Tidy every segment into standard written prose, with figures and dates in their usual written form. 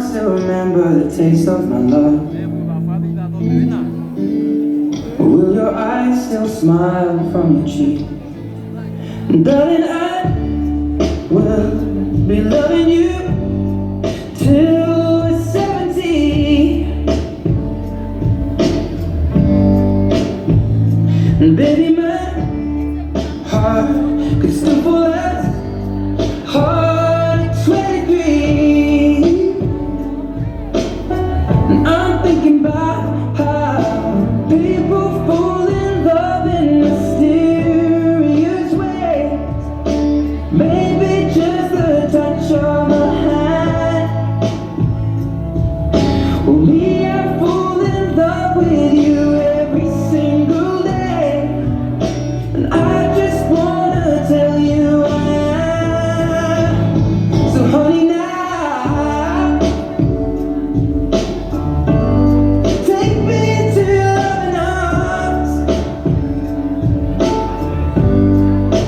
still remember the taste of my love? Will your eyes still smile from your cheek? Darling, I will be loving you till we're 70. And baby, my heart could still fall as hard at 23. And I'm thinking about how people fall in love in mysterious ways. Maybe just the touch of a hand. Well, me, I fall in love with you every single day. And I just wanna tell you I am. So honey, now take me into your loving arms.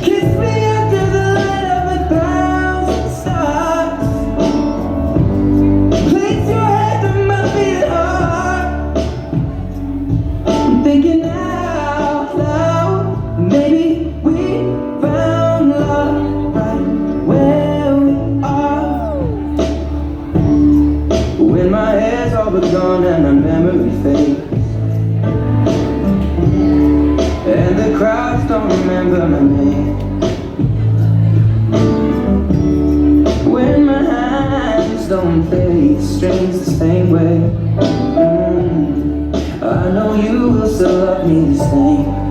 Kiss me under the light of 1,000 stars. Place your head on my beating heart. I'm thinking out loud, maybe we found love right where we are. When my hair's all but gone and my memory fades, and the crowds don't remember my name. When my hands don't play strings the same way, I know you will still love me the same.